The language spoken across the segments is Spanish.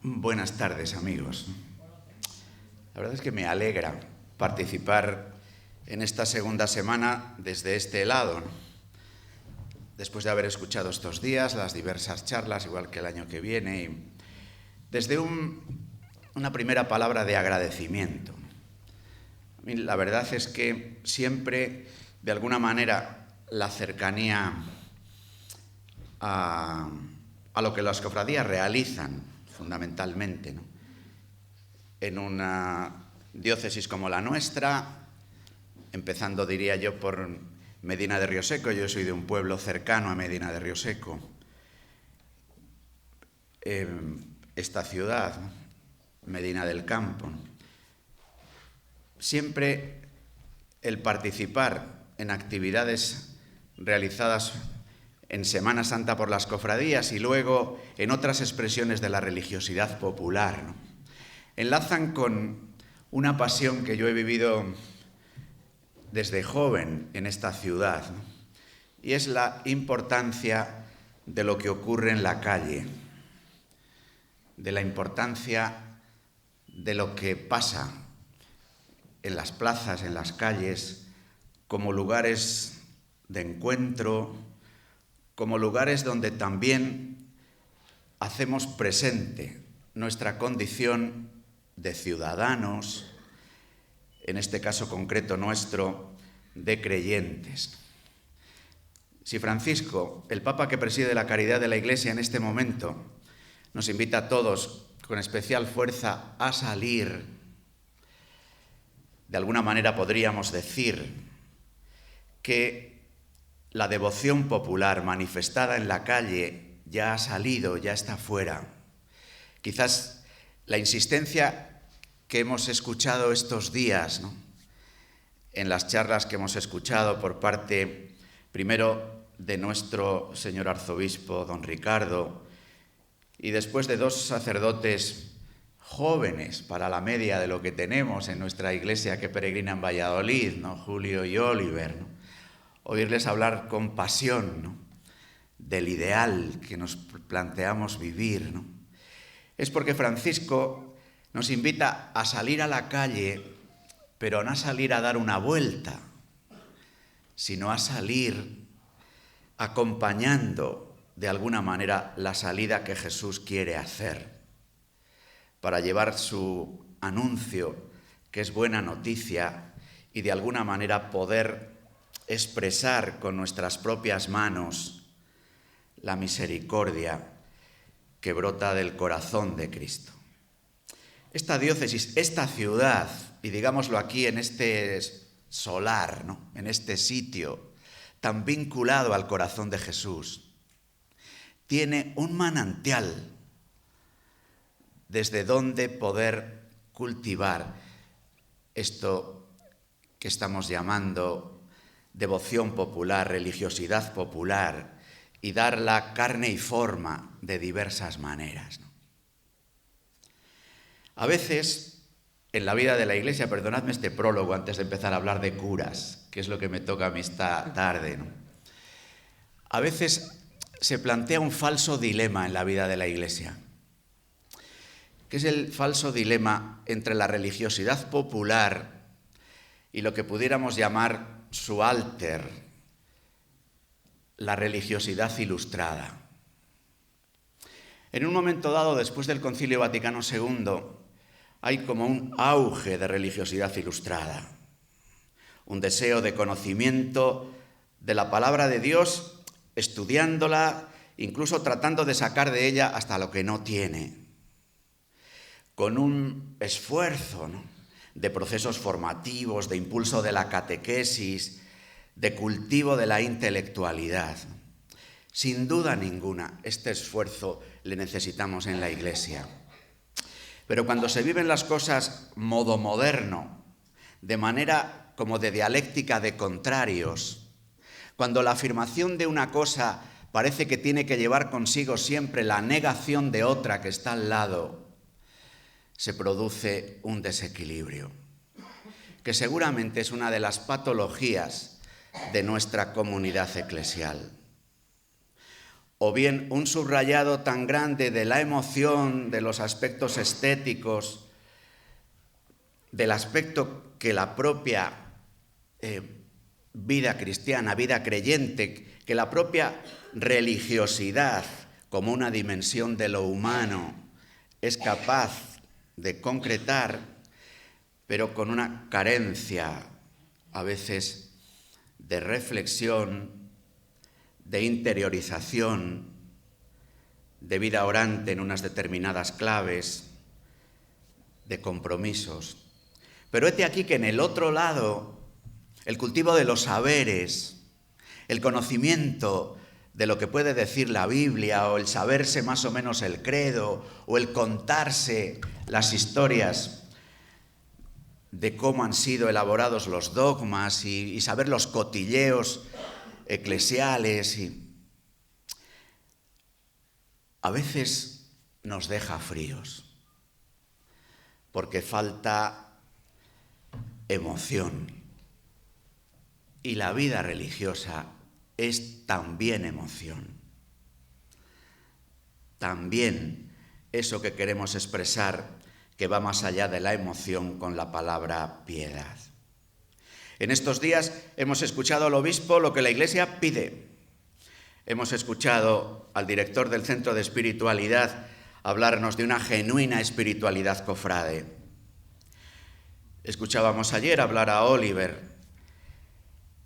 Buenas tardes, amigos. La verdad es que me alegra participar en esta segunda semana desde este lado, después de haber escuchado estos días las diversas charlas, igual que el año que viene, y desde una primera palabra de agradecimiento. A mí la verdad es que siempre, de alguna manera, la cercanía a lo que las cofradías realizan, fundamentalmente, ¿no?, en una diócesis como la nuestra, empezando, diría yo, por Medina de Rioseco. Yo soy de un pueblo cercano a Medina de Rioseco. Esta ciudad, Medina del Campo, siempre el participar en actividades realizadas en Semana Santa por las cofradías y luego en otras expresiones de la religiosidad popular, ¿no?, enlazan con una pasión que yo he vivido desde joven en esta ciudad, ¿no?, y es la importancia de lo que ocurre en la calle, de la importancia de lo que pasa en las plazas, en las calles, como lugares de encuentro, como lugares donde también hacemos presente nuestra condición de ciudadanos, en este caso concreto nuestro, de creyentes. Si Francisco, el Papa que preside la caridad de la Iglesia en este momento, nos invita a todos con especial fuerza a salir, de alguna manera podríamos decir que la devoción popular manifestada en la calle ya ha salido, ya está fuera. Quizás la insistencia que hemos escuchado estos días, ¿no?, en las charlas que hemos escuchado por parte, primero, de nuestro señor arzobispo, don Ricardo, y después de dos sacerdotes jóvenes para la media de lo que tenemos en nuestra iglesia que peregrina en Valladolid, ¿no?, Julio y Oliver, ¿no?, oírles hablar con pasión, ¿no?, del ideal que nos planteamos vivir, ¿no?, es porque Francisco nos invita a salir a la calle, pero no a salir a dar una vuelta, sino a salir acompañando de alguna manera la salida que Jesús quiere hacer, para llevar su anuncio, que es buena noticia, y de alguna manera poder expresar con nuestras propias manos la misericordia que brota del corazón de Cristo. Esta diócesis, esta ciudad, y digámoslo aquí en este solar, ¿no?, en este sitio tan vinculado al corazón de Jesús, tiene un manantial desde donde poder cultivar esto que estamos llamando devoción popular, religiosidad popular, y darla carne y forma de diversas maneras, ¿no? A veces, en la vida de la Iglesia, perdonadme este prólogo antes de empezar a hablar de curas, que es lo que me toca a mí esta tarde, ¿no?, a veces se plantea un falso dilema en la vida de la Iglesia, que es el falso dilema entre la religiosidad popular y lo que pudiéramos llamar su alter, la religiosidad ilustrada. En un momento dado, después del Concilio Vaticano II, hay como un auge de religiosidad ilustrada, un deseo de conocimiento de la palabra de Dios, estudiándola, incluso tratando de sacar de ella hasta lo que no tiene, con un esfuerzo, ¿no?, de procesos formativos, de impulso de la catequesis, de cultivo de la intelectualidad. Sin duda ninguna, este esfuerzo le necesitamos en la Iglesia. Pero cuando se viven las cosas modo moderno, de manera como de dialéctica de contrarios, cuando la afirmación de una cosa parece que tiene que llevar consigo siempre la negación de otra que está al lado, se produce un desequilibrio, que seguramente es una de las patologías de nuestra comunidad eclesial. o bien un subrayado tan grande de la emoción, de los aspectos estéticos, del aspecto que la propia vida cristiana, vida creyente, que la propia religiosidad como una dimensión de lo humano es capaz de concretar, pero con una carencia a veces de reflexión, de interiorización, de vida orante en unas determinadas claves, de compromisos. Pero hete aquí que en el otro lado, el cultivo de los saberes, el conocimiento de lo que puede decir la Biblia, o el saberse más o menos el credo, o el contarse las historias de cómo han sido elaborados los dogmas y saber los cotilleos eclesiales, y a veces nos deja fríos, porque falta emoción. Y la vida religiosa es también emoción. También eso que queremos expresar, que va más allá de la emoción con la palabra piedad. En estos días hemos escuchado al obispo lo que la Iglesia pide. Hemos escuchado al director del Centro de Espiritualidad hablarnos de una genuina espiritualidad cofrade. Escuchábamos ayer hablar a Oliver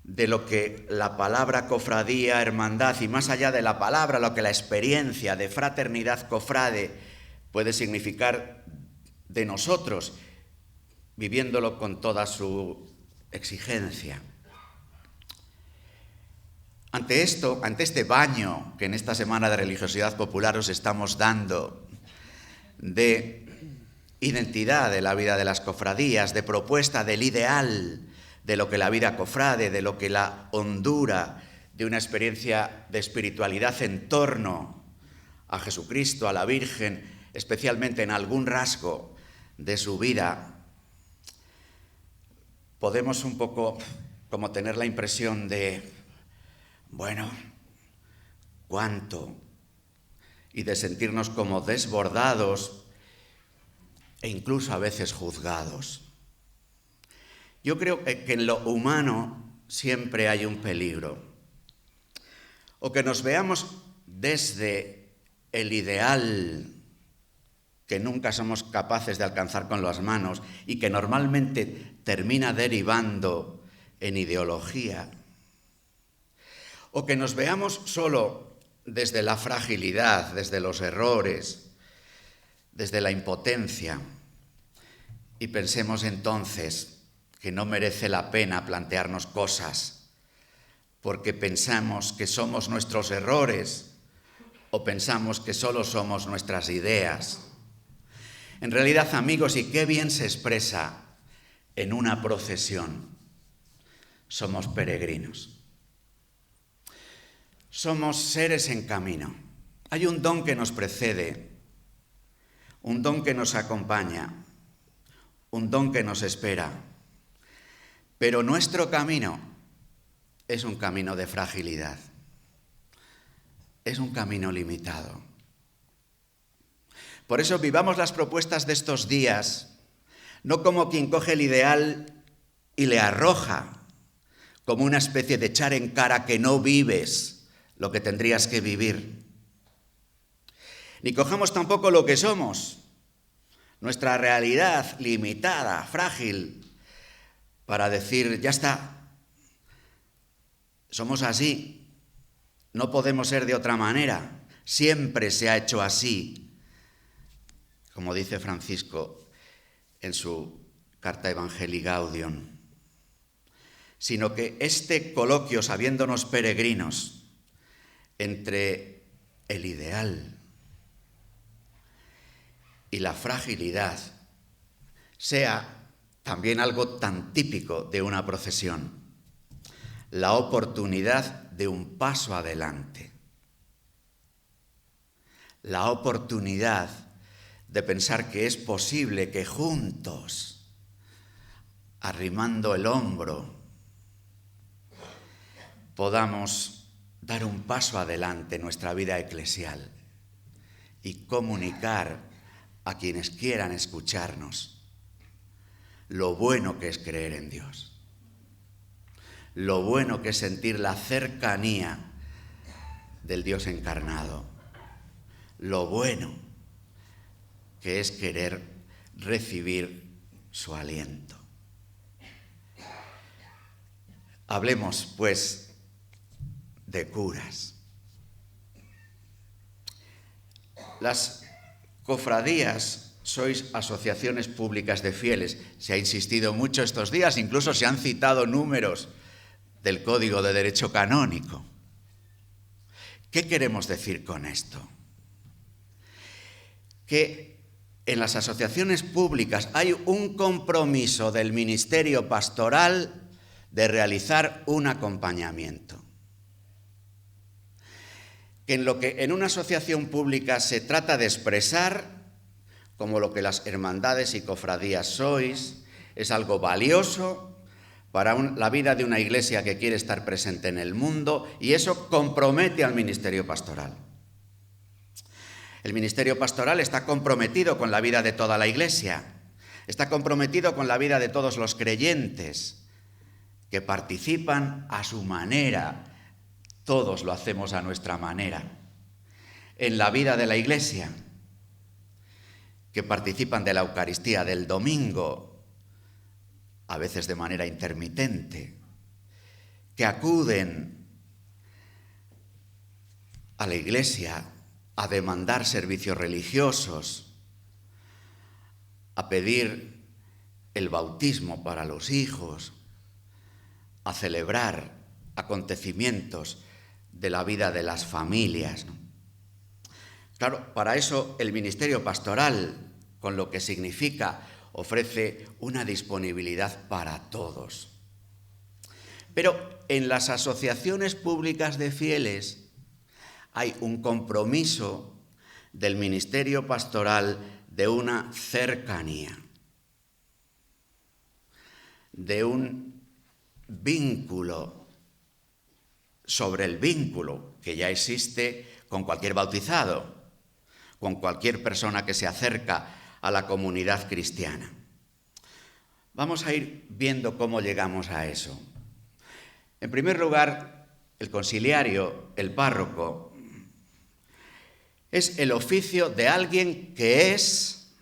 de lo que la palabra cofradía, hermandad, y más allá de la palabra, lo que la experiencia de fraternidad cofrade puede significar de nosotros, viviéndolo con toda su exigencia. Ante esto, ante este baño que en esta Semana de Religiosidad Popular os estamos dando, de identidad de la vida de las cofradías, de propuesta del ideal de lo que la vida cofrade, de lo que la hondura de una experiencia de espiritualidad en torno a Jesucristo, a la Virgen, especialmente en algún rasgo de su vida, podemos un poco como tener la impresión de, bueno, ¿cuánto? Y de sentirnos como desbordados e incluso a veces juzgados. Yo creo que en lo humano siempre hay un peligro. O que nos veamos desde el ideal que nunca somos capaces de alcanzar con las manos y que normalmente termina derivando en ideología. O que nos veamos solo desde la fragilidad, desde los errores, desde la impotencia, y pensemos entonces que no merece la pena plantearnos cosas, porque pensamos que somos nuestros errores o pensamos que solo somos nuestras ideas. En realidad, amigos, y qué bien se expresa en una procesión, somos peregrinos. Somos seres en camino. Hay un don que nos precede, un don que nos acompaña, un don que nos espera. Pero nuestro camino es un camino de fragilidad, es un camino limitado. Por eso vivamos las propuestas de estos días, no como quien coge el ideal y le arroja, como una especie de echar en cara que no vives lo que tendrías que vivir. Ni cojamos tampoco lo que somos, nuestra realidad limitada, frágil, para decir, ya está, somos así, no podemos ser de otra manera, siempre se ha hecho así, como dice Francisco en su carta Evangelii Gaudium, sino que este coloquio, sabiéndonos peregrinos, entre el ideal y la fragilidad, sea también algo tan típico de una procesión, la oportunidad de un paso adelante, la oportunidad de pensar que es posible que juntos, arrimando el hombro, podamos dar un paso adelante en nuestra vida eclesial y comunicar a quienes quieran escucharnos lo bueno que es creer en Dios, lo bueno que es sentir la cercanía del Dios encarnado, lo bueno que es querer recibir su aliento. Hablemos, pues, de curas. Las cofradías sois asociaciones públicas de fieles. Se ha insistido mucho estos días, incluso se han citado números del Código de Derecho Canónico. ¿Qué queremos decir con esto? Que en las asociaciones públicas hay un compromiso del ministerio pastoral de realizar un acompañamiento. Que en lo que en una asociación pública se trata de expresar, como lo que las hermandades y cofradías sois, es algo valioso para la vida de una iglesia que quiere estar presente en el mundo, y eso compromete al ministerio pastoral. El ministerio pastoral está comprometido con la vida de toda la iglesia, está comprometido con la vida de todos los creyentes que participan a su manera, todos lo hacemos a nuestra manera, en la vida de la iglesia, que participan de la Eucaristía del domingo, a veces de manera intermitente, que acuden a la iglesia a demandar servicios religiosos, a pedir el bautismo para los hijos, a celebrar acontecimientos de la vida de las familias, ¿no? Claro, para eso el ministerio pastoral, con lo que significa, ofrece una disponibilidad para todos. Pero en las asociaciones públicas de fieles hay un compromiso del ministerio pastoral de una cercanía, de un vínculo sobre el vínculo que ya existe con cualquier bautizado, con cualquier persona que se acerca a la comunidad cristiana. Vamos a ir viendo cómo llegamos a eso. En primer lugar, el consiliario, el párroco, es el oficio de alguien que es,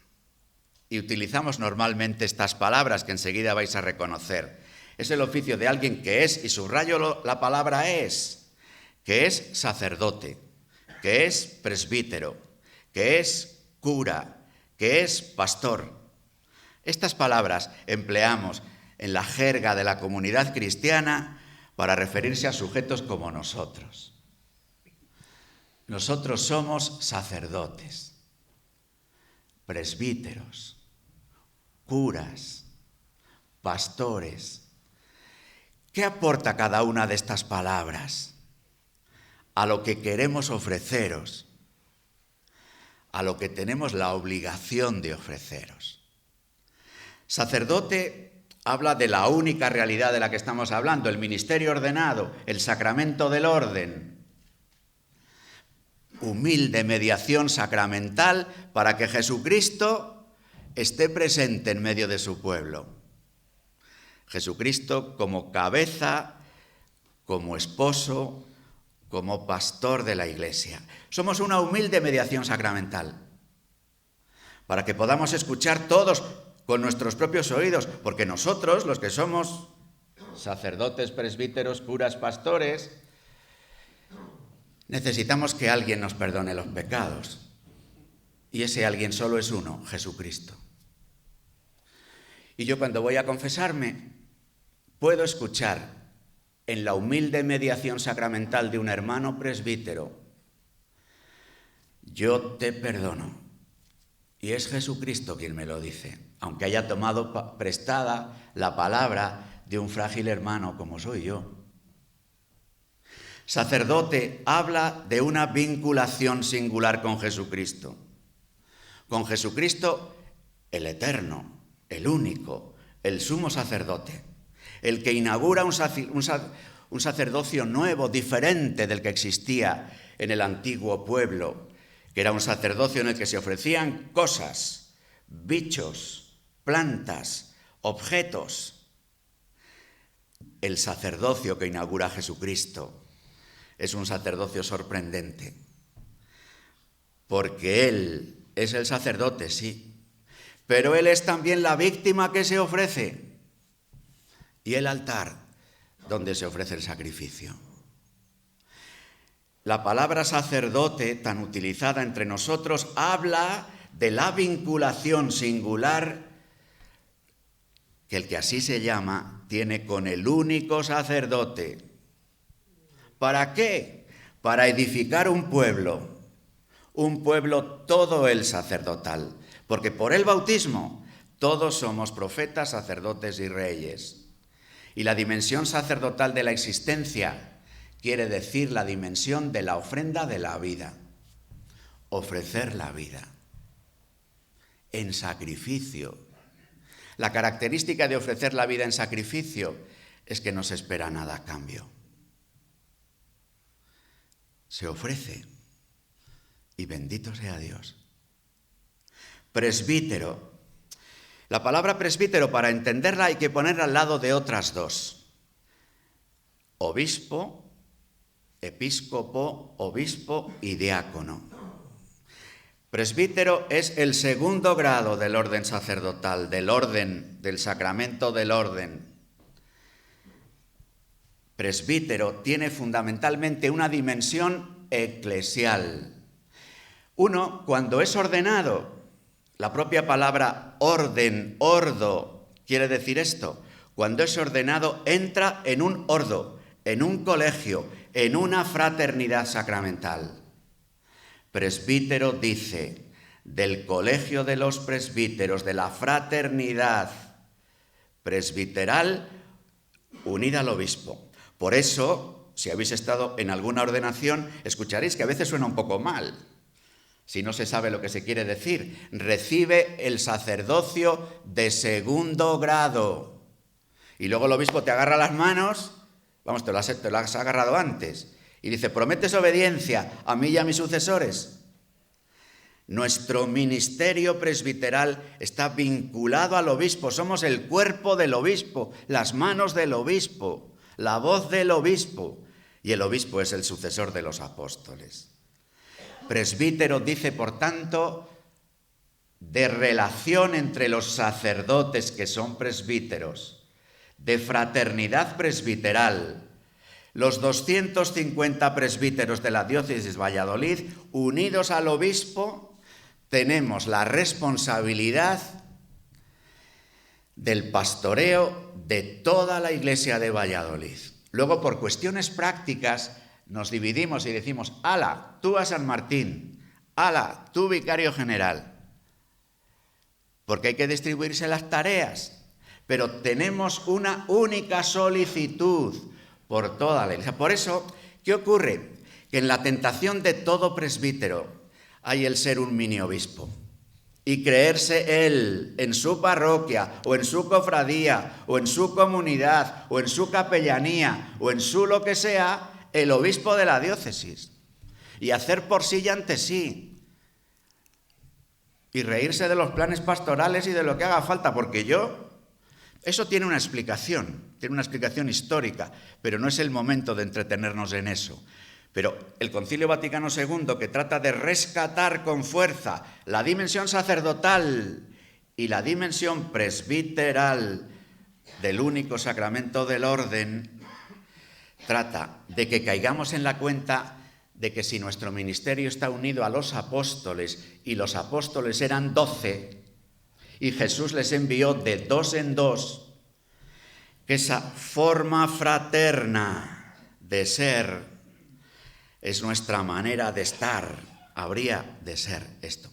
y utilizamos normalmente estas palabras que enseguida vais a reconocer, es el oficio de alguien que es, y subrayo la palabra es, que es sacerdote, que es presbítero, que es cura, que es pastor. Estas palabras empleamos en la jerga de la comunidad cristiana para referirse a sujetos como nosotros. Nosotros somos sacerdotes, presbíteros, curas, pastores. ¿Qué aporta cada una de estas palabras a lo que queremos ofreceros, a lo que tenemos la obligación de ofreceros? Sacerdote habla de la única realidad de la que estamos hablando, el ministerio ordenado, el sacramento del orden. Humilde mediación sacramental para que Jesucristo esté presente en medio de su pueblo. Jesucristo como cabeza, como esposo, como pastor de la iglesia. Somos una humilde mediación sacramental para que podamos escuchar todos con nuestros propios oídos, porque nosotros, los que somos sacerdotes, presbíteros, curas, pastores, necesitamos que alguien nos perdone los pecados. Y ese alguien solo es uno, Jesucristo. Y yo cuando voy a confesarme, puedo escuchar en la humilde mediación sacramental de un hermano presbítero: yo te perdono. Y es Jesucristo quien me lo dice, aunque haya tomado prestada la palabra de un frágil hermano como soy yo. Sacerdote habla de una vinculación singular con Jesucristo. Con Jesucristo, el eterno, el único, el sumo sacerdote, el que inaugura un sacerdocio nuevo, diferente del que existía en el antiguo pueblo, que era un sacerdocio en el que se ofrecían cosas, bichos, plantas, objetos. El sacerdocio que inaugura Jesucristo es un sacerdocio sorprendente, porque Él es el sacerdote, sí, pero Él es también la víctima que se ofrece y el altar donde se ofrece el sacrificio. La palabra sacerdote, tan utilizada entre nosotros, habla de la vinculación singular que el que así se llama tiene con el único sacerdote. ¿Para qué? Para edificar un pueblo todo el sacerdotal, porque por el bautismo todos somos profetas, sacerdotes y reyes. Y la dimensión sacerdotal de la existencia quiere decir la dimensión de la ofrenda de la vida, ofrecer la vida en sacrificio. La característica de ofrecer la vida en sacrificio es que no se espera nada a cambio. Se ofrece y bendito sea Dios. Presbítero. La palabra presbítero, para entenderla hay que ponerla al lado de otras dos. Obispo, episcopo, obispo y diácono. Presbítero es el segundo grado del orden sacerdotal, del orden, del sacramento del orden. Presbítero tiene fundamentalmente una dimensión eclesial. Uno, cuando es ordenado, la propia palabra orden, ordo, quiere decir esto. Cuando es ordenado, entra en un ordo, en un colegio, en una fraternidad sacramental. Presbítero dice, del colegio de los presbíteros, de la fraternidad presbiteral unida al obispo. Por eso, si habéis estado en alguna ordenación, escucharéis que a veces suena un poco mal. Si no se sabe lo que se quiere decir, recibe el sacerdocio de segundo grado. Y luego el obispo te agarra las manos, vamos, te lo has agarrado antes, y dice, ¿prometes obediencia a mí y a mis sucesores? Nuestro ministerio presbiteral está vinculado al obispo, somos el cuerpo del obispo, las manos del obispo, la voz del obispo, y el obispo es el sucesor de los apóstoles. Presbítero dice, por tanto, de relación entre los sacerdotes que son presbíteros, de fraternidad presbiteral. Los 250 presbíteros de la diócesis de Valladolid, unidos al obispo, tenemos la responsabilidad del pastoreo de toda la iglesia de Valladolid. Luego, por cuestiones prácticas, nos dividimos y decimos, ala, tú a San Martín, ala, tú vicario general, porque hay que distribuirse las tareas, pero tenemos una única solicitud por toda la iglesia. Por eso, ¿qué ocurre? Que en la tentación de todo presbítero hay el ser un mini obispo y creerse él en su parroquia o en su cofradía o en su comunidad o en su capellanía o en su lo que sea, el obispo de la diócesis, y hacer por sí y ante sí, y reírse de los planes pastorales y de lo que haga falta, porque eso tiene una explicación histórica, pero no es el momento de entretenernos en eso. Pero el Concilio Vaticano II, que trata de rescatar con fuerza la dimensión sacerdotal y la dimensión presbiteral del único sacramento del orden, trata de que caigamos en la cuenta de que si nuestro ministerio está unido a los apóstoles, y los apóstoles eran 12, y Jesús les envió de 2 en 2, que esa forma fraterna de ser es nuestra manera de estar, habría de ser esto.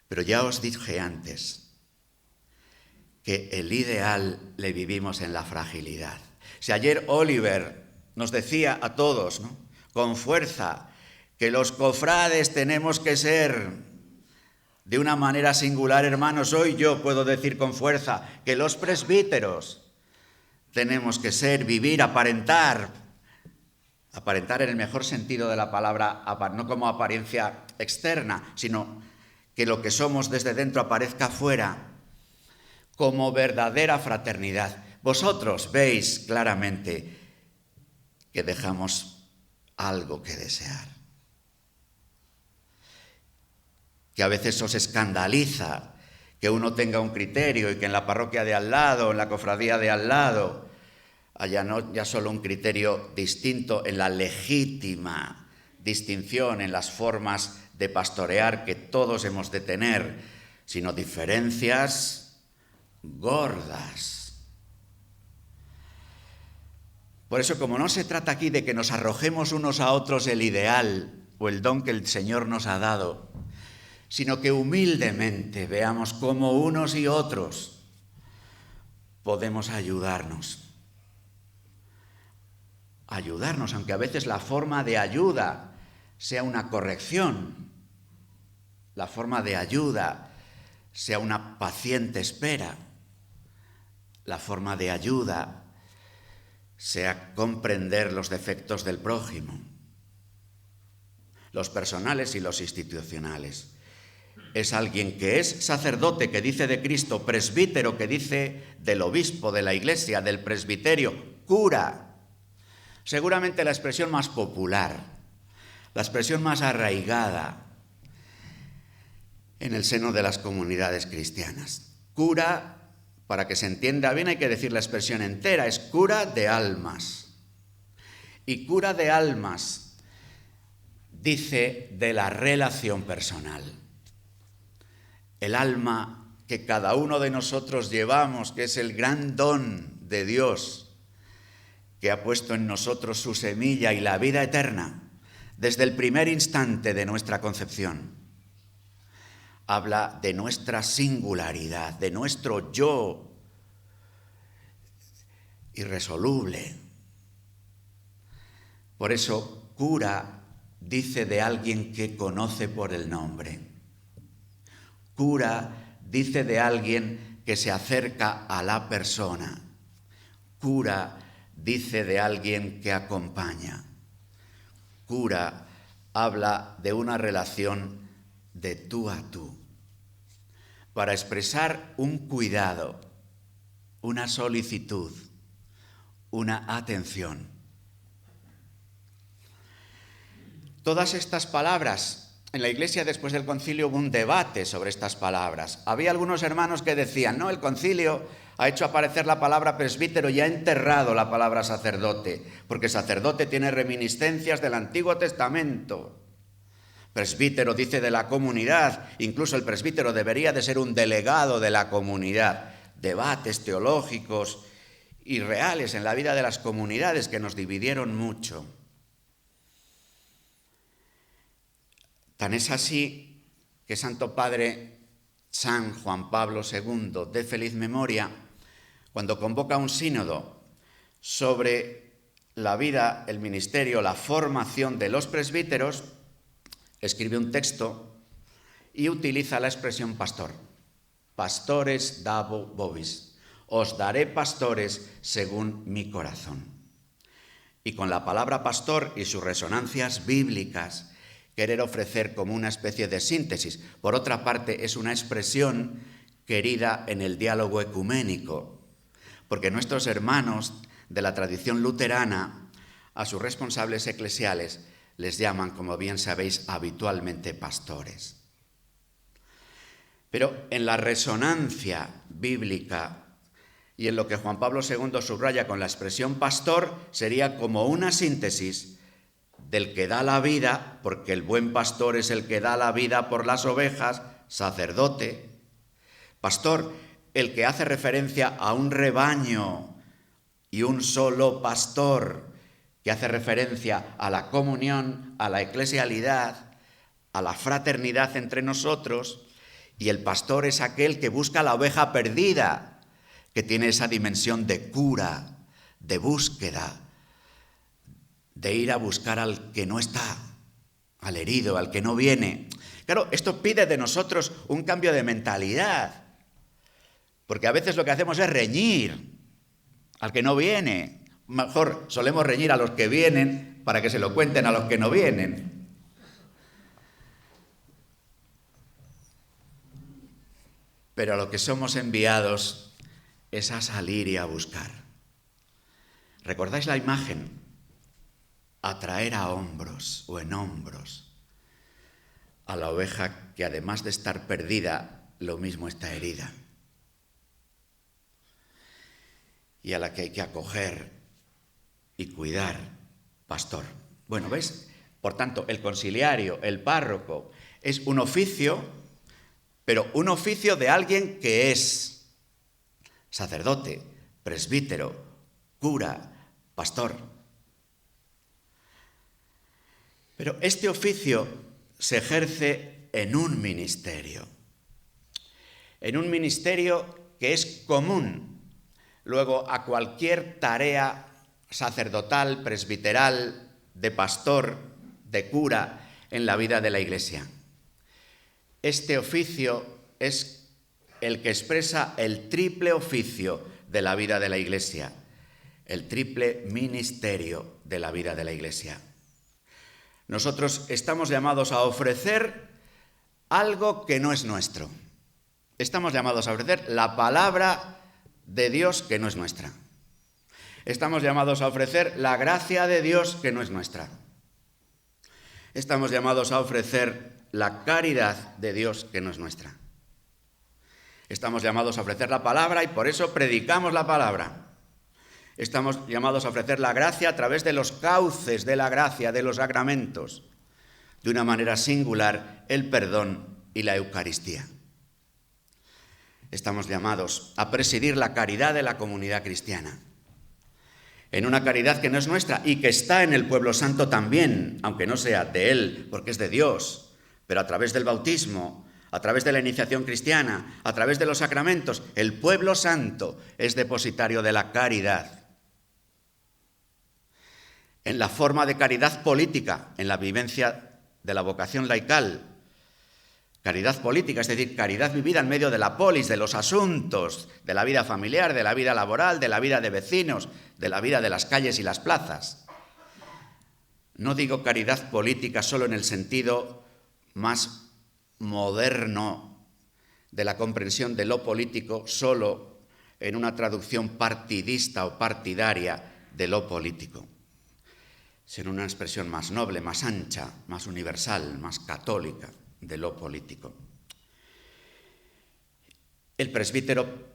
Pero ya os dije antes que el ideal le vivimos en la fragilidad. Si ayer Oliver nos decía a todos, ¿no?, con fuerza, que los cofrades tenemos que ser de una manera singular, hermanos, hoy yo puedo decir con fuerza que los presbíteros tenemos que ser, vivir, aparentar Aparentar en el mejor sentido de la palabra, no como apariencia externa, sino que lo que somos desde dentro aparezca afuera, como verdadera fraternidad. Vosotros veis claramente que dejamos algo que desear, que a veces os escandaliza que uno tenga un criterio y que en la parroquia de al lado, en la cofradía de al lado, haya no ya solo un criterio distinto en la legítima distinción en las formas de pastorear que todos hemos de tener, sino diferencias gordas. Por eso, como no se trata aquí de que nos arrojemos unos a otros el ideal o el don que el Señor nos ha dado, sino que humildemente veamos cómo unos y otros podemos ayudarnos, aunque a veces la forma de ayuda sea una corrección, la forma de ayuda sea una paciente espera, la forma de ayuda sea comprender los defectos del prójimo, los personales y los institucionales. Es alguien que es sacerdote, que dice de Cristo, presbítero, que dice del obispo, de la iglesia, del presbiterio, cura. Seguramente la expresión más popular, la expresión más arraigada en el seno de las comunidades cristianas. Cura, para que se entienda bien hay que decir la expresión entera, es cura de almas. Y cura de almas dice de la relación personal. El alma que cada uno de nosotros llevamos, que es el gran don de Dios, que ha puesto en nosotros su semilla y la vida eterna, desde el primer instante de nuestra concepción. Habla de nuestra singularidad, de nuestro yo irresoluble. Por eso, cura dice de alguien que conoce por el nombre. Cura dice de alguien que se acerca a la persona. Cura dice de alguien que acompaña. Cura habla de una relación de tú a tú, para expresar un cuidado, una solicitud, una atención. Todas estas palabras, en la Iglesia después del concilio hubo un debate sobre estas palabras. Había algunos hermanos que decían, no, el concilio ha hecho aparecer la palabra presbítero y ha enterrado la palabra sacerdote, porque sacerdote tiene reminiscencias del Antiguo Testamento. Presbítero dice de la comunidad, incluso el presbítero debería de ser un delegado de la comunidad. Debates teológicos y reales en la vida de las comunidades que nos dividieron mucho. Tan es así que Santo Padre San Juan Pablo II, de feliz memoria, cuando convoca un sínodo sobre la vida, el ministerio, la formación de los presbíteros, escribe un texto y utiliza la expresión pastor. Pastores dabo vobis. Os daré pastores según mi corazón. Y con la palabra pastor y sus resonancias bíblicas, querer ofrecer como una especie de síntesis. Por otra parte, es una expresión querida en el diálogo ecuménico, porque nuestros hermanos de la tradición luterana a sus responsables eclesiales les llaman, como bien sabéis, habitualmente pastores. Pero en la resonancia bíblica y en lo que Juan Pablo II subraya con la expresión pastor, sería como una síntesis del que da la vida, porque el buen pastor es el que da la vida por las ovejas, sacerdote. Pastor, el que hace referencia a un rebaño y un solo pastor, que hace referencia a la comunión, a la eclesialidad, a la fraternidad entre nosotros, y el pastor es aquel que busca la oveja perdida, que tiene esa dimensión de cura, de búsqueda, de ir a buscar al que no está, al herido, al que no viene. Claro, esto pide de nosotros un cambio de mentalidad, porque a veces lo que hacemos es reñir al que no viene. Mejor solemos reñir a los que vienen para que se lo cuenten a los que no vienen. Pero a lo que somos enviados es a salir y a buscar. ¿Recordáis la imagen? A traer a hombros o en hombros a la oveja que, además de estar perdida, lo mismo está herida. Y a la que hay que acoger y cuidar, pastor. Bueno, ¿ves? Por tanto, el conciliario, el párroco, es un oficio, pero un oficio de alguien que es sacerdote, presbítero, cura, pastor. Pero este oficio se ejerce en un ministerio que es común luego a cualquier tarea sacerdotal, presbiteral, de pastor, de cura en la vida de la Iglesia. Este oficio es el que expresa el triple oficio de la vida de la Iglesia, el triple ministerio de la vida de la Iglesia. Nosotros estamos llamados a ofrecer algo que no es nuestro. Estamos llamados a ofrecer la palabra de Dios que no es nuestra. Estamos llamados a ofrecer la gracia de Dios que no es nuestra. Estamos llamados a ofrecer la caridad de Dios que no es nuestra. Estamos llamados a ofrecer la palabra y por eso predicamos la palabra. Estamos llamados a ofrecer la gracia a través de los cauces de la gracia, de los sacramentos. De una manera singular, el perdón y la Eucaristía. Estamos llamados a presidir la caridad de la comunidad cristiana. En una caridad que no es nuestra y que está en el pueblo santo también, aunque no sea de él, porque es de Dios, pero a través del bautismo, a través de la iniciación cristiana, a través de los sacramentos, el pueblo santo es depositario de la caridad. En la forma de caridad política, en la vivencia de la vocación laical, caridad política, es decir, caridad vivida en medio de la polis, de los asuntos, de la vida familiar, de la vida laboral, de la vida de vecinos, de la vida de las calles y las plazas. No digo caridad política solo en el sentido más moderno de la comprensión de lo político, solo en una traducción partidista o partidaria de lo político, sino una expresión más noble, más ancha, más universal, más católica de lo político. El presbítero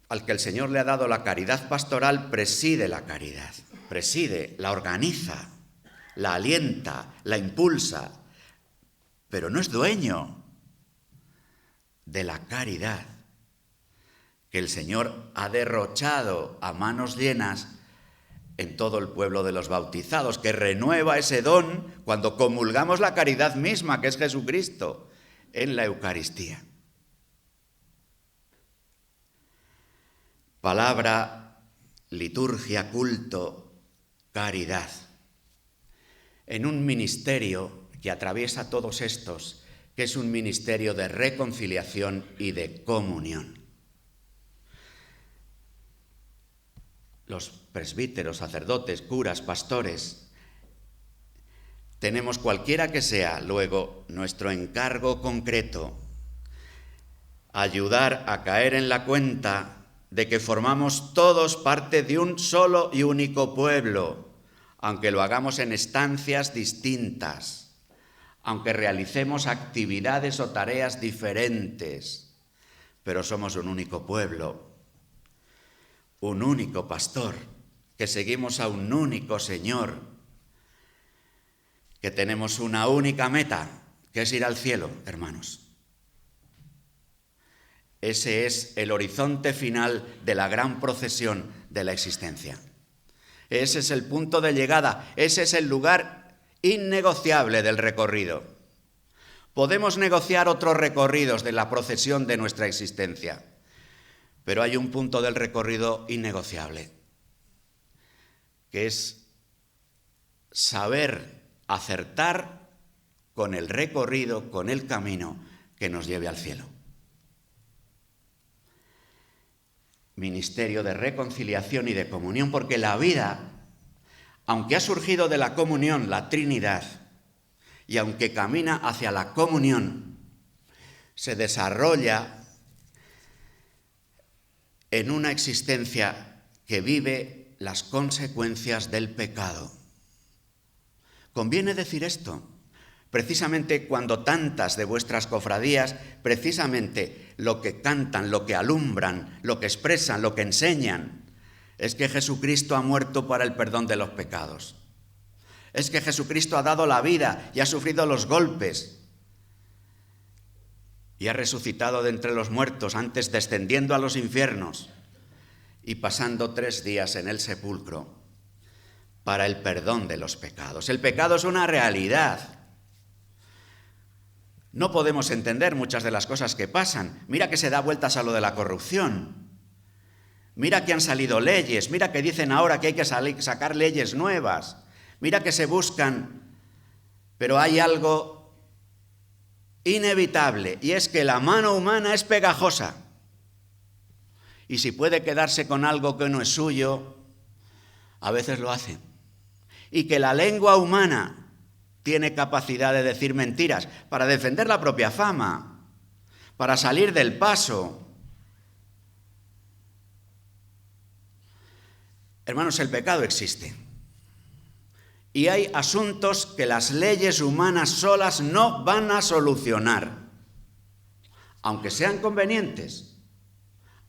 al que el Señor le ha dado la caridad pastoral preside la caridad, preside, la organiza, la alienta, la impulsa, pero no es dueño de la caridad que el Señor ha derrochado a manos llenas en todo el pueblo de los bautizados, que renueva ese don cuando comulgamos la caridad misma, que es Jesucristo, en la Eucaristía. Palabra, liturgia, culto, caridad. En un ministerio que atraviesa todos estos, que es un ministerio de reconciliación y de comunión. Los presbíteros, sacerdotes, curas, pastores, tenemos cualquiera que sea luego nuestro encargo concreto, ayudar a caer en la cuenta de que formamos todos parte de un solo y único pueblo, aunque lo hagamos en estancias distintas, aunque realicemos actividades o tareas diferentes, pero somos un único pueblo, un único pastor, que seguimos a un único Señor, que tenemos una única meta, que es ir al cielo, hermanos. Ese es el horizonte final de la gran procesión de la existencia. Ese es el punto de llegada, ese es el lugar innegociable del recorrido. Podemos negociar otros recorridos de la procesión de nuestra existencia, pero hay un punto del recorrido innegociable, que es saber acertar con el recorrido, con el camino que nos lleve al cielo. Ministerio de reconciliación y de comunión, porque la vida aunque ha surgido de la comunión, la Trinidad, y aunque camina hacia la comunión, se desarrolla en una existencia que vive las consecuencias del pecado. Conviene decir esto, precisamente cuando tantas de vuestras cofradías, precisamente lo que cantan, lo que alumbran, lo que expresan, lo que enseñan, es que Jesucristo ha muerto para el perdón de los pecados. Es que Jesucristo ha dado la vida y ha sufrido los golpes y ha resucitado de entre los muertos, antes descendiendo a los infiernos y pasando 3 días en el sepulcro para el perdón de los pecados. El pecado es una realidad. No podemos entender muchas de las cosas que pasan. Mira que se da vueltas a lo de la corrupción. Mira que han salido leyes, mira que dicen ahora que hay que sacar leyes nuevas. Mira que se buscan, pero hay algo inevitable, y es que la mano humana es pegajosa. Y si puede quedarse con algo que no es suyo, a veces lo hace. Y que la lengua humana tiene capacidad de decir mentiras para defender la propia fama, para salir del paso. Hermanos, el pecado existe. Y hay asuntos que las leyes humanas solas no van a solucionar, aunque sean convenientes,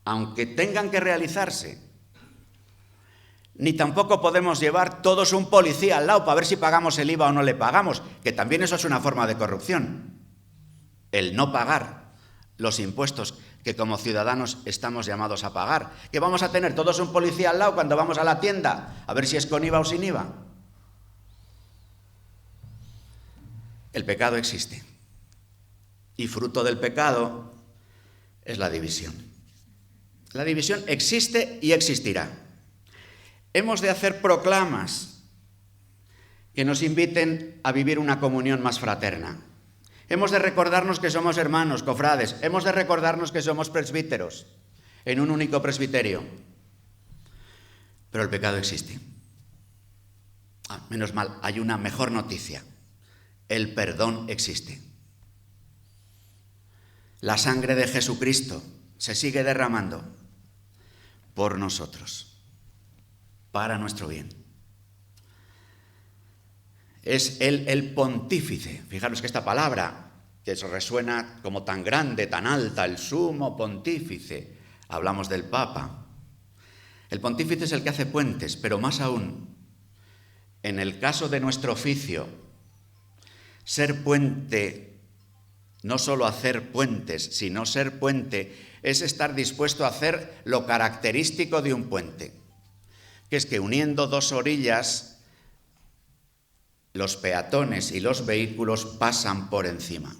aunque tengan que realizarse. Ni tampoco podemos llevar todos un policía al lado para ver si pagamos el IVA o no le pagamos, que también eso es una forma de corrupción. El no pagar los impuestos que como ciudadanos estamos llamados a pagar. Que vamos a tener todos un policía al lado cuando vamos a la tienda, a ver si es con IVA o sin IVA. El pecado existe. Y fruto del pecado es la división. La división existe y existirá. Hemos de hacer proclamas que nos inviten a vivir una comunión más fraterna. Hemos de recordarnos que somos hermanos, cofrades. Hemos de recordarnos que somos presbíteros en un único presbiterio. Pero el pecado existe. Menos mal, hay una mejor noticia. El perdón existe. La sangre de Jesucristo se sigue derramando por nosotros, para nuestro bien. Es Él el pontífice. Fijaros que esta palabra, que resuena como tan grande, tan alta, el sumo pontífice. Hablamos del Papa. El pontífice es el que hace puentes, pero más aún, en el caso de nuestro oficio, ser puente, no solo hacer puentes, sino ser puente, es estar dispuesto a hacer lo característico de un puente, que es que uniendo 2 orillas, los peatones y los vehículos pasan por encima.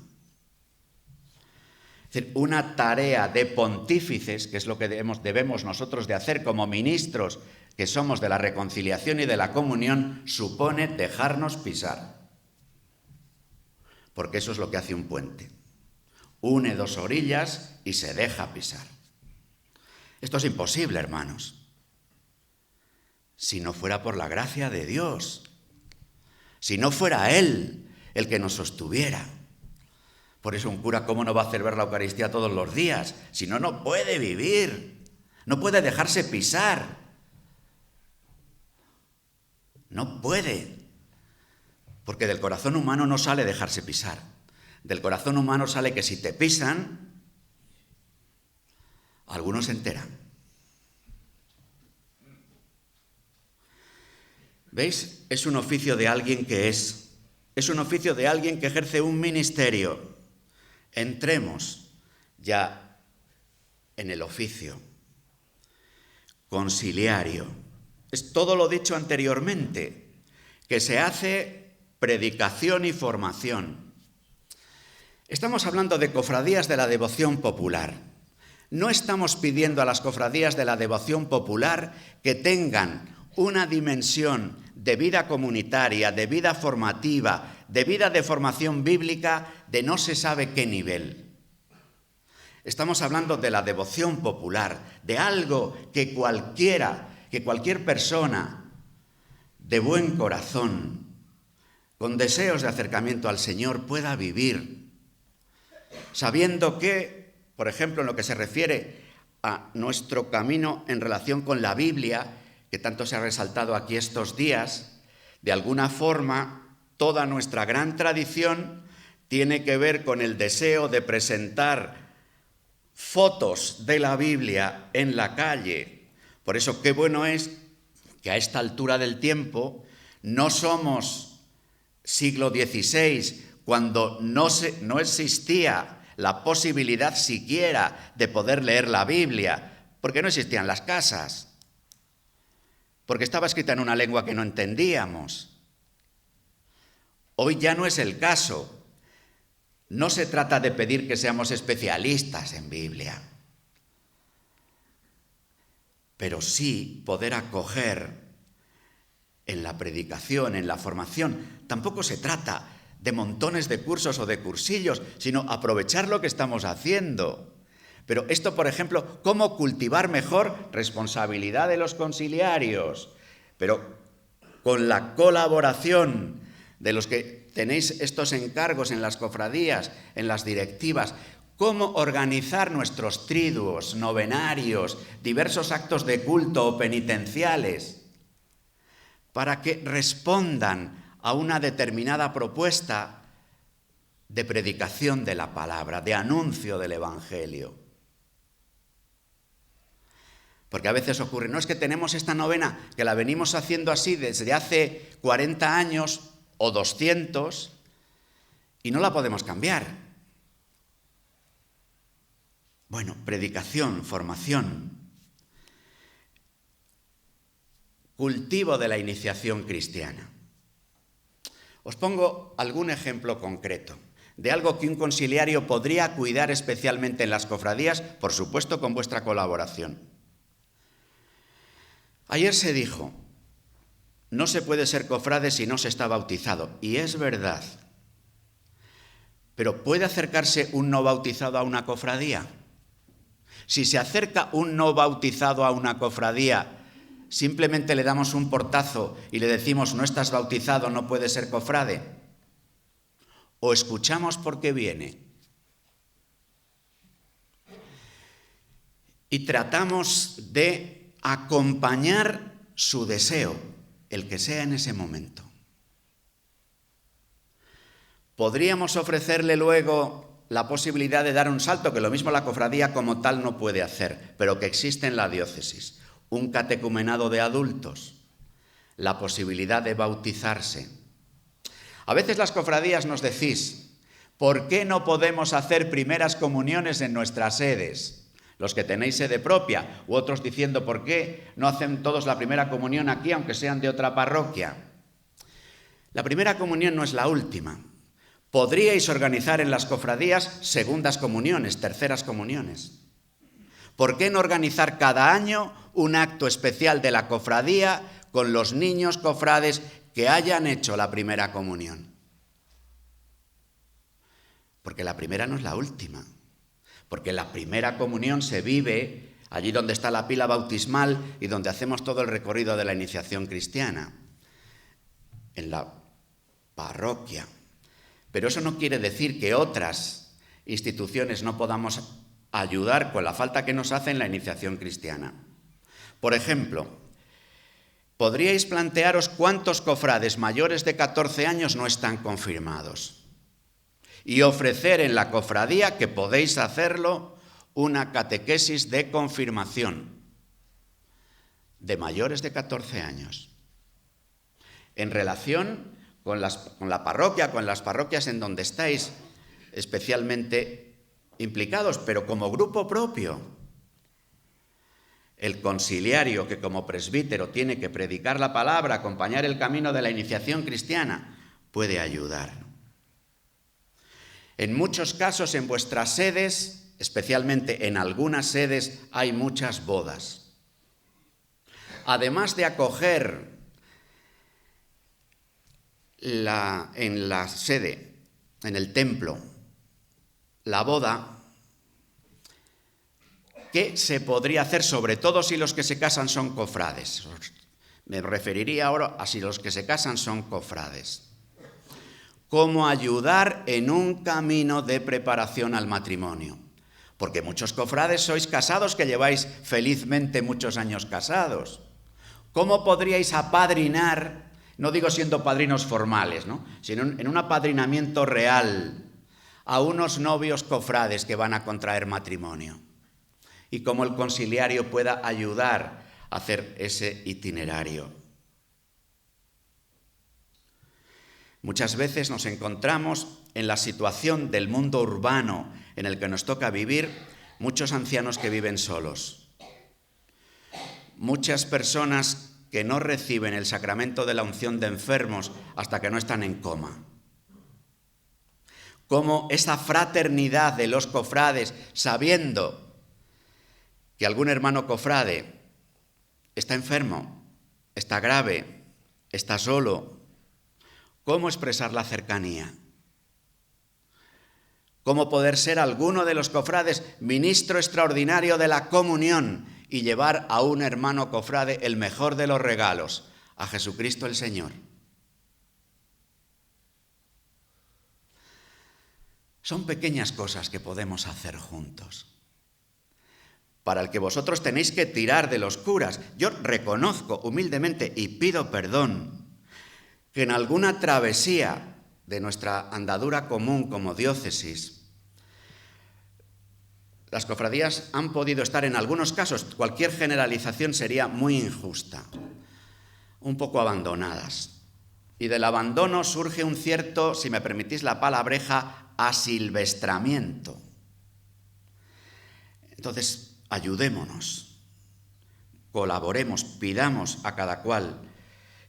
Es decir, una tarea de pontífices, que es lo que debemos nosotros de hacer como ministros, que somos de la reconciliación y de la comunión, supone dejarnos pisar. Porque eso es lo que hace un puente. Une 2 orillas y se deja pisar. Esto es imposible, hermanos, si no fuera por la gracia de Dios, si no fuera Él el que nos sostuviera. Por eso un cura, ¿cómo no va a celebrar la Eucaristía todos los días? Si no, no puede vivir, no puede dejarse pisar. No puede, porque del corazón humano no sale dejarse pisar. Del corazón humano sale que si te pisan, algunos se enteran. ¿Veis? Es un oficio de alguien que es un oficio de alguien que ejerce un ministerio. Entremos ya en el oficio conciliario. Es todo lo dicho anteriormente, que se hace predicación y formación. Estamos hablando de cofradías de la devoción popular. No estamos pidiendo a las cofradías de la devoción popular que tengan una dimensión de vida comunitaria, de vida formativa, de vida de formación bíblica de no se sabe qué nivel. Estamos hablando de la devoción popular, de algo que cualquier persona de buen corazón, con deseos de acercamiento al Señor, pueda vivir, sabiendo que, por ejemplo, en lo que se refiere a nuestro camino en relación con la Biblia, que tanto se ha resaltado aquí estos días, de alguna forma, toda nuestra gran tradición tiene que ver con el deseo de presentar fotos de la Biblia en la calle. Por eso, qué bueno es que a esta altura del tiempo no somos siglo XVI, cuando no existía la posibilidad siquiera de poder leer la Biblia, porque no existían las casas, porque estaba escrita en una lengua que no entendíamos. Hoy ya no es el caso. No se trata de pedir que seamos especialistas en Biblia, pero sí poder acoger en la predicación, en la formación. Tampoco se trata de montones de cursos o de cursillos, sino aprovechar lo que estamos haciendo. Pero esto, por ejemplo, cómo cultivar mejor responsabilidad de los conciliarios, pero con la colaboración de los que tenéis estos encargos en las cofradías, en las directivas, cómo organizar nuestros triduos, novenarios, diversos actos de culto o penitenciales, para que respondan a una determinada propuesta de predicación de la palabra, de anuncio del Evangelio. Porque a veces ocurre, no es que tenemos esta novena, que la venimos haciendo así desde hace 40 años o 200, y no la podemos cambiar. Bueno, predicación, formación, cultivo de la iniciación cristiana. Os pongo algún ejemplo concreto de algo que un conciliario podría cuidar especialmente en las cofradías, por supuesto con vuestra colaboración. Ayer se dijo, no se puede ser cofrade si no se está bautizado, y es verdad. Pero ¿puede acercarse un no bautizado a una cofradía? Si se acerca un no bautizado a una cofradía, simplemente le damos un portazo y le decimos, no estás bautizado, no puedes ser cofrade. ¿O escuchamos por qué viene? Y tratamos de acompañar su deseo, el que sea en ese momento. Podríamos ofrecerle luego la posibilidad de dar un salto, que lo mismo la cofradía como tal no puede hacer, pero que existe en la diócesis. Un catecumenado de adultos, la posibilidad de bautizarse. A veces las cofradías nos decís, ¿por qué no podemos hacer primeras comuniones en nuestras sedes? Los que tenéis sede propia, u otros diciendo, ¿por qué no hacen todos la primera comunión aquí, aunque sean de otra parroquia? La primera comunión no es la última. Podríais organizar en las cofradías segundas comuniones, terceras comuniones. ¿Por qué no organizar cada año un acto especial de la cofradía con los niños cofrades que hayan hecho la primera comunión? Porque la primera no es la última. Porque la primera comunión se vive allí donde está la pila bautismal y donde hacemos todo el recorrido de la iniciación cristiana, en la parroquia. Pero eso no quiere decir que otras instituciones no podamos ayudar con la falta que nos hace en la iniciación cristiana. Por ejemplo, podríais plantearos cuántos cofrades mayores de 14 años no están confirmados y ofrecer en la cofradía, que podéis hacerlo, una catequesis de confirmación de mayores de 14 años en relación con la parroquia, con las parroquias en donde estáis especialmente implicados, pero como grupo propio. El conciliario, que como presbítero tiene que predicar la palabra, acompañar el camino de la iniciación cristiana, puede ayudar. En muchos casos en vuestras sedes, especialmente en algunas sedes, hay muchas bodas. Además de acoger en la sede, en el templo, la boda, ¿qué se podría hacer, sobre todo si los que se casan son cofrades? Me referiría ahora a si los que se casan son cofrades. ¿Cómo ayudar en un camino de preparación al matrimonio? Porque muchos cofrades sois casados que lleváis felizmente muchos años casados. ¿Cómo podríais apadrinar, no digo siendo padrinos formales, ¿no?, sino en un apadrinamiento real a unos novios cofrades que van a contraer matrimonio? Y cómo el conciliario pueda ayudar a hacer ese itinerario. Muchas veces nos encontramos en la situación del mundo urbano en el que nos toca vivir, muchos ancianos que viven solos, muchas personas que no reciben el sacramento de la unción de enfermos hasta que no están en coma. Cómo esa fraternidad de los cofrades, sabiendo que algún hermano cofrade está enfermo, está grave, está solo, ¿cómo expresar la cercanía? ¿Cómo poder ser alguno de los cofrades ministro extraordinario de la comunión y llevar a un hermano cofrade el mejor de los regalos, a Jesucristo el Señor? Son pequeñas cosas que podemos hacer juntos, para el que vosotros tenéis que tirar de los curas. Yo reconozco humildemente y pido perdón que en alguna travesía de nuestra andadura común como diócesis, las cofradías han podido estar en algunos casos, cualquier generalización sería muy injusta, un poco abandonadas. Y del abandono surge un cierto, si me permitís la palabreja, asilvestramiento. Entonces, ayudémonos, colaboremos, pidamos a cada cual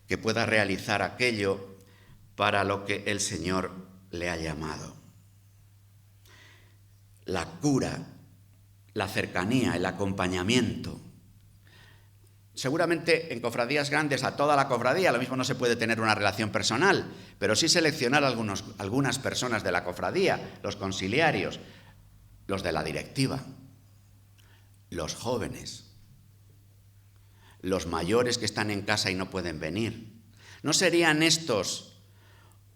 que pueda realizar aquello para lo que el Señor le ha llamado. La cura, la cercanía, el acompañamiento. Seguramente en cofradías grandes a toda la cofradía, lo mismo no se puede tener una relación personal, pero sí seleccionar algunas personas de la cofradía, los conciliarios, los de la directiva, los jóvenes, los mayores que están en casa y no pueden venir. ¿No serían estos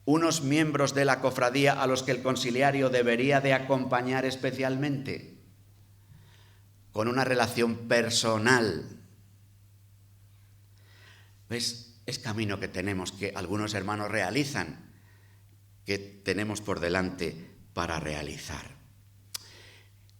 unos miembros de la cofradía a los que el conciliario debería de acompañar especialmente? Con una relación personal. ¿Ves? Es camino que tenemos, que algunos hermanos realizan, que tenemos por delante para realizar.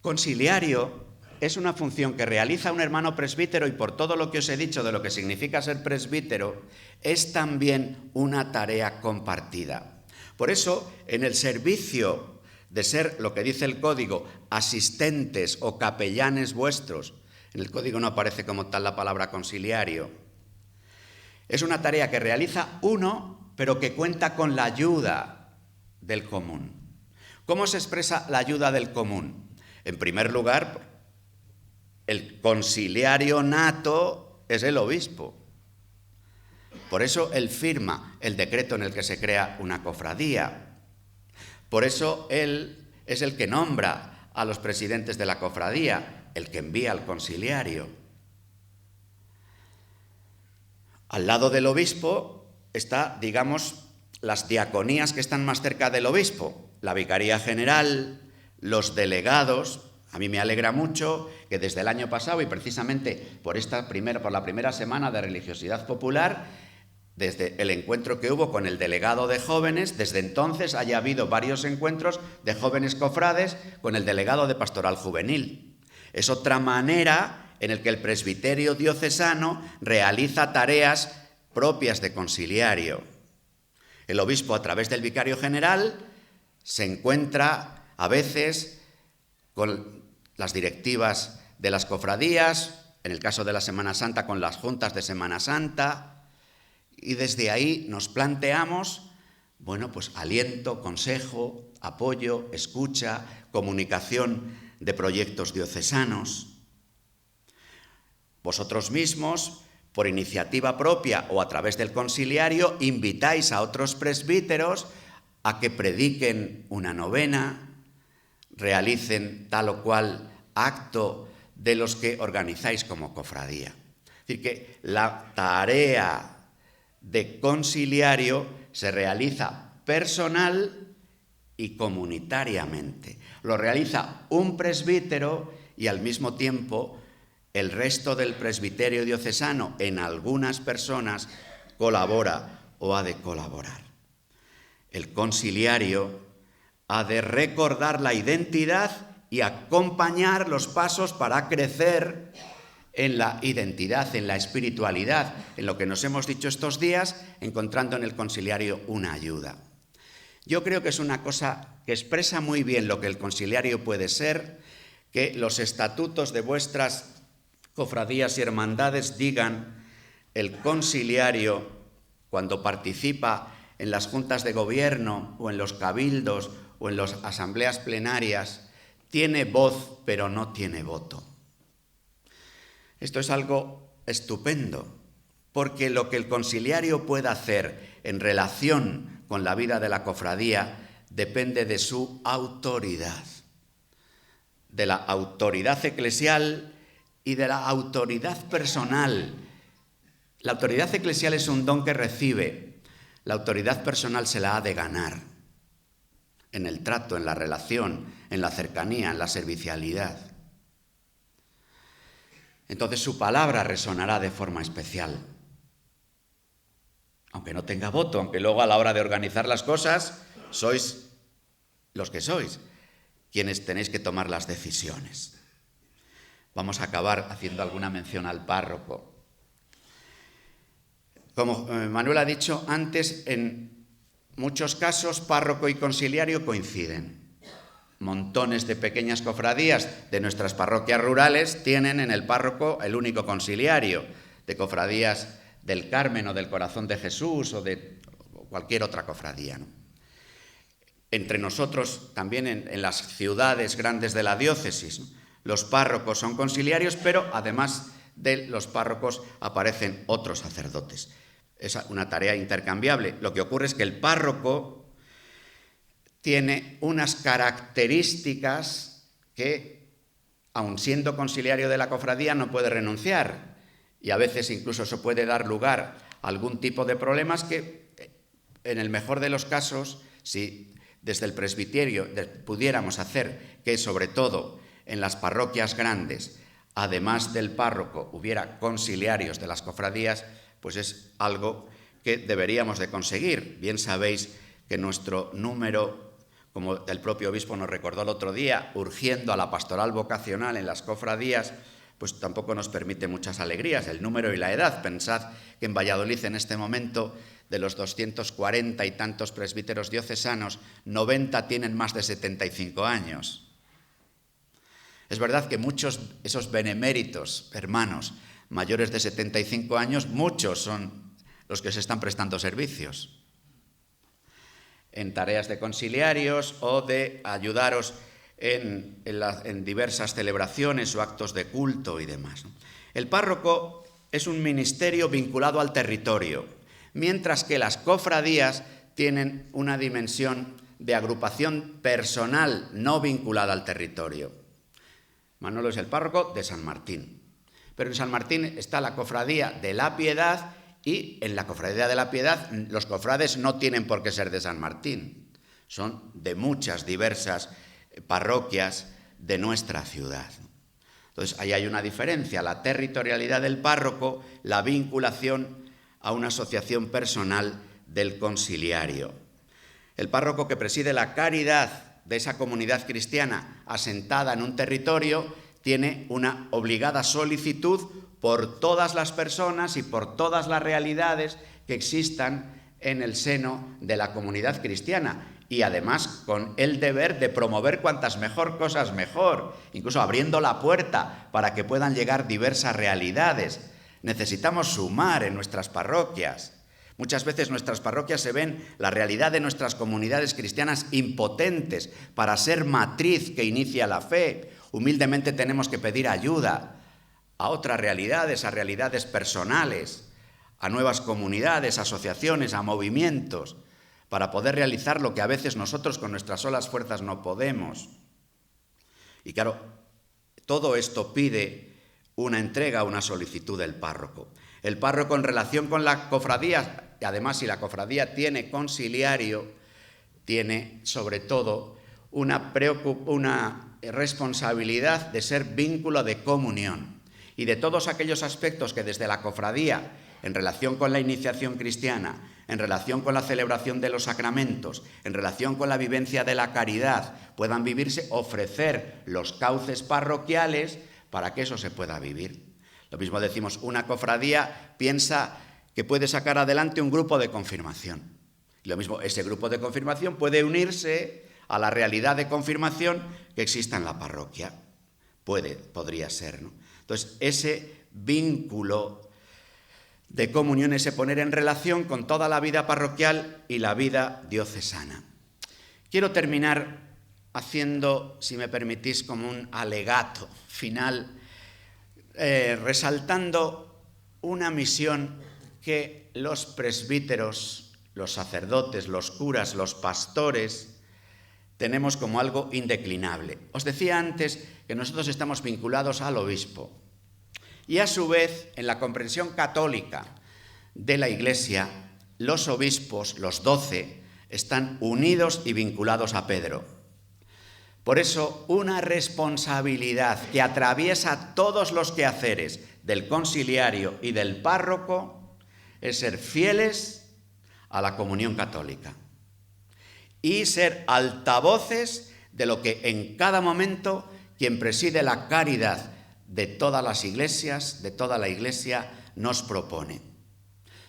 Conciliario es una función que realiza un hermano presbítero y por todo lo que os he dicho de lo que significa ser presbítero, es también una tarea compartida. Por eso, en el servicio de ser, lo que dice el código, asistentes o capellanes vuestros, en el código no aparece como tal la palabra conciliario, es una tarea que realiza uno, pero que cuenta con la ayuda del común. ¿Cómo se expresa la ayuda del común? En primer lugar, el conciliario nato es el obispo. Por eso él firma el decreto en el que se crea una cofradía. Por eso él es el que nombra a los presidentes de la cofradía, el que envía al conciliario. Al lado del obispo está, digamos, las diaconías que están más cerca del obispo, la vicaría general, los delegados. A mí me alegra mucho que desde el año pasado y precisamente por la primera semana de religiosidad popular, desde el encuentro que hubo con el delegado de jóvenes, desde entonces haya habido varios encuentros de jóvenes cofrades con el delegado de pastoral juvenil. Es otra manera en la que el presbiterio diocesano realiza tareas propias de conciliario. El obispo, a través del vicario general, se encuentra a veces con las directivas de las cofradías, en el caso de la Semana Santa con las juntas de Semana Santa, y desde ahí nos planteamos, pues aliento, consejo, apoyo, escucha, comunicación de proyectos diocesanos. Vosotros mismos, por iniciativa propia o a través del conciliario, invitáis a otros presbíteros a que prediquen una novena, realicen tal o cual acto de los que organizáis como cofradía. Es decir, que la tarea de conciliario se realiza personal y comunitariamente. Lo realiza un presbítero y al mismo tiempo el resto del presbiterio diocesano en algunas personas colabora o ha de colaborar. El conciliario ha de recordar la identidad y acompañar los pasos para crecer en la identidad, en la espiritualidad, en lo que nos hemos dicho estos días, encontrando en el conciliario una ayuda. Yo creo que es una cosa que expresa muy bien lo que el conciliario puede ser, que los estatutos de vuestras cofradías y hermandades digan: el conciliario, cuando participa en las juntas de gobierno o en los cabildos o en las asambleas plenarias, tiene voz pero no tiene voto. Esto es algo estupendo, porque lo que el conciliario pueda hacer en relación con la vida de la cofradía depende de su autoridad, de la autoridad eclesial y de la autoridad personal. La autoridad eclesial es un don que recibe, la autoridad personal se la ha de ganar en el trato, en la relación, en la cercanía, en la servicialidad. Entonces su palabra resonará de forma especial. Aunque no tenga voto, aunque luego a la hora de organizar las cosas sois los que sois, quienes tenéis que tomar las decisiones. Vamos a acabar haciendo alguna mención al párroco. Como Manuel ha dicho antes, en muchos casos párroco y conciliario coinciden. Montones de pequeñas cofradías de nuestras parroquias rurales tienen en el párroco el único conciliario, de cofradías del Carmen o del Corazón de Jesús o de cualquier otra cofradía, ¿no? Entre nosotros, también en las ciudades grandes de la diócesis, ¿no?, los párrocos son conciliarios, pero además de los párrocos aparecen otros sacerdotes. Es una tarea intercambiable. Lo que ocurre es que el párroco tiene unas características que, aun siendo conciliario de la cofradía, no puede renunciar. Y a veces incluso eso puede dar lugar a algún tipo de problemas que, en el mejor de los casos, si desde el presbiterio pudiéramos hacer que, sobre todo en las parroquias grandes, además del párroco, hubiera conciliarios de las cofradías, pues es algo que deberíamos de conseguir. Bien sabéis que nuestro número, como el propio obispo nos recordó el otro día, urgiendo a la pastoral vocacional en las cofradías, pues tampoco nos permite muchas alegrías, el número y la edad. Pensad que en Valladolid en este momento, de los 240 y tantos presbíteros diocesanos, 90 tienen más de 75 años. Es verdad que muchos, esos beneméritos hermanos mayores de 75 años, muchos son los que se están prestando servicios en tareas de conciliarios o de ayudaros en diversas celebraciones o actos de culto y demás. El párroco es un ministerio vinculado al territorio, mientras que las cofradías tienen una dimensión de agrupación personal no vinculada al territorio. Manolo es el párroco de San Martín, pero en San Martín está la cofradía de la Piedad y en la cofradía de la Piedad los cofrades no tienen por qué ser de San Martín, son de muchas diversas parroquias de nuestra ciudad. Entonces, ahí hay una diferencia, la territorialidad del párroco, la vinculación a una asociación personal del conciliario. El párroco que preside la caridad de esa comunidad cristiana asentada en un territorio tiene una obligada solicitud por todas las personas y por todas las realidades que existan en el seno de la comunidad cristiana, y además con el deber de promover cuantas mejor cosas mejor, incluso abriendo la puerta para que puedan llegar diversas realidades. Necesitamos sumar en nuestras parroquias. Muchas veces nuestras parroquias se ven la realidad de nuestras comunidades cristianas impotentes para ser matriz que inicia la fe. Humildemente tenemos que pedir ayuda a otras realidades, a realidades personales, a nuevas comunidades, asociaciones, a movimientos, para poder realizar lo que a veces nosotros con nuestras solas fuerzas no podemos. Y claro, todo esto pide una entrega, una solicitud del párroco. El párroco, en relación con la cofradía, y además si la cofradía tiene conciliario, tiene sobre todo una responsabilidad de ser vínculo de comunión y de todos aquellos aspectos que desde la cofradía, en relación con la iniciación cristiana, en relación con la celebración de los sacramentos, en relación con la vivencia de la caridad, puedan vivirse, ofrecer los cauces parroquiales para que eso se pueda vivir. Lo mismo decimos, una cofradía piensa que puede sacar adelante un grupo de confirmación. Y lo mismo, ese grupo de confirmación puede unirse a la realidad de confirmación que exista en la parroquia. Podría ser, ¿no? Entonces, ese vínculo de comunión, ese poner en relación con toda la vida parroquial y la vida diocesana. Quiero terminar haciendo, si me permitís, como un alegato final, resaltando una misión que los presbíteros, los sacerdotes, los curas, los pastores, tenemos como algo indeclinable. Os decía antes que nosotros estamos vinculados al obispo y a su vez, en la comprensión católica de la Iglesia, los obispos, los 12, están unidos y vinculados a Pedro. Por eso, una responsabilidad que atraviesa todos los quehaceres del conciliario y del párroco es ser fieles a la comunión católica y ser altavoces de lo que en cada momento quien preside la caridad de todas las iglesias, de toda la Iglesia, nos propone.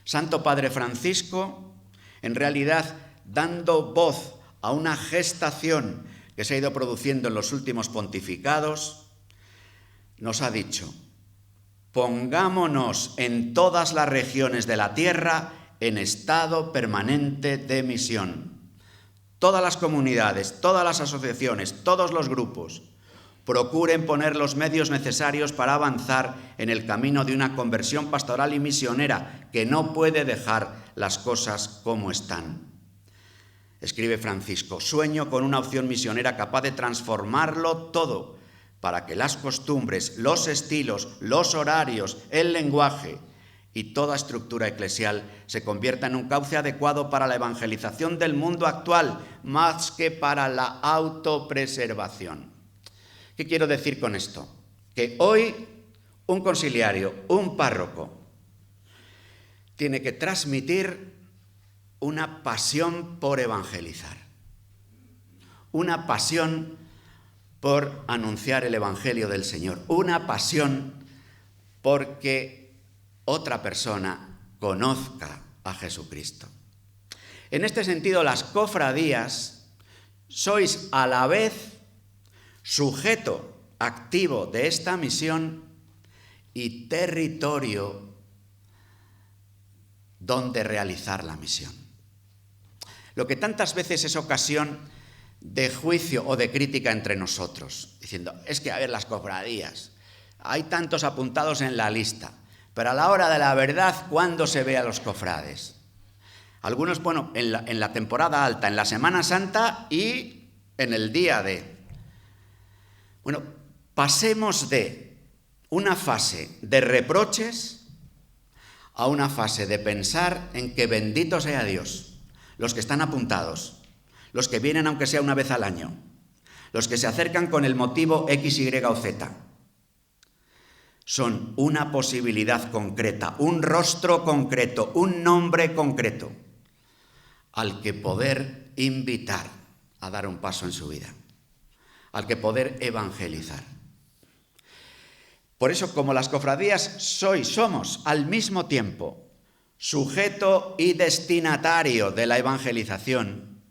Santo Padre Francisco, en realidad, dando voz a una gestación que se ha ido produciendo en los últimos pontificados, nos ha dicho: pongámonos en todas las regiones de la tierra en estado permanente de misión. Todas las comunidades, todas las asociaciones, todos los grupos, procuren poner los medios necesarios para avanzar en el camino de una conversión pastoral y misionera que no puede dejar las cosas como están. Escribe Francisco: sueño con una opción misionera capaz de transformarlo todo para que las costumbres, los estilos, los horarios, el lenguaje y toda estructura eclesial se convierta en un cauce adecuado para la evangelización del mundo actual, más que para la autopreservación. ¿Qué quiero decir con esto? Que hoy un conciliario, un párroco, tiene que transmitir una pasión por evangelizar, una pasión por anunciar el Evangelio del Señor, una pasión porque otra persona conozca a Jesucristo. En este sentido, las cofradías sois a la vez sujeto activo de esta misión y territorio donde realizar la misión. Lo que tantas veces es ocasión de juicio o de crítica entre nosotros, diciendo, es que a ver, las cofradías, hay tantos apuntados en la lista, pero a la hora de la verdad, ¿cuándo se ve a los cofrades? Algunos, bueno, en la temporada alta, en la Semana Santa y en el día de... Bueno, pasemos de una fase de reproches a una fase de pensar en que bendito sea Dios, los que están apuntados, los que vienen aunque sea una vez al año, los que se acercan con el motivo X, Y o Z. Son una posibilidad concreta, un rostro concreto, un nombre concreto, al que poder invitar a dar un paso en su vida, al que poder evangelizar. Por eso, como las cofradías somos al mismo tiempo sujeto y destinatario de la evangelización,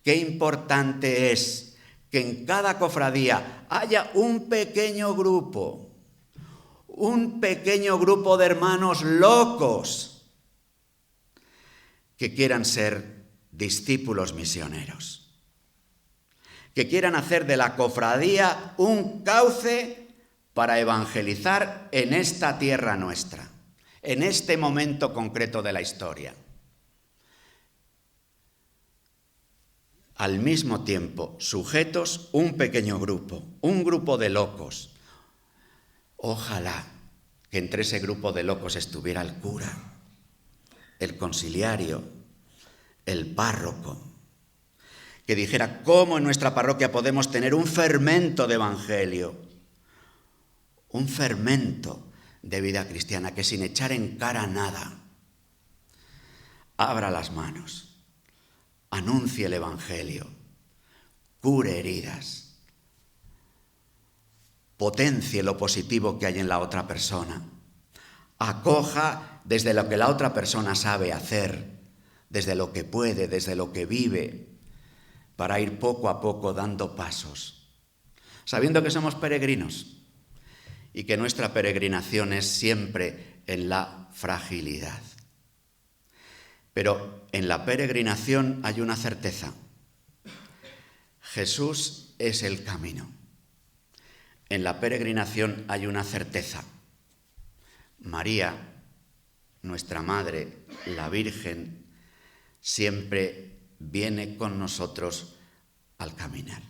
qué importante es que en cada cofradía haya un pequeño grupo de hermanos locos que quieran ser discípulos misioneros, que quieran hacer de la cofradía un cauce para evangelizar en esta tierra nuestra, en este momento concreto de la historia. Al mismo tiempo, sujetos un pequeño grupo, un grupo de locos. Ojalá que entre ese grupo de locos estuviera el cura, el conciliario, el párroco, que dijera cómo en nuestra parroquia podemos tener un fermento de evangelio, un fermento de vida cristiana que sin echar en cara nada, abra las manos, anuncie el evangelio, cure heridas, potencie lo positivo que hay en la otra persona, acoja desde lo que la otra persona sabe hacer, desde lo que puede, desde lo que vive, para ir poco a poco dando pasos, sabiendo que somos peregrinos y que nuestra peregrinación es siempre en la fragilidad. Pero en la peregrinación hay una certeza: Jesús es el camino. En la peregrinación hay una certeza: María, nuestra Madre, la Virgen, siempre viene con nosotros al caminar.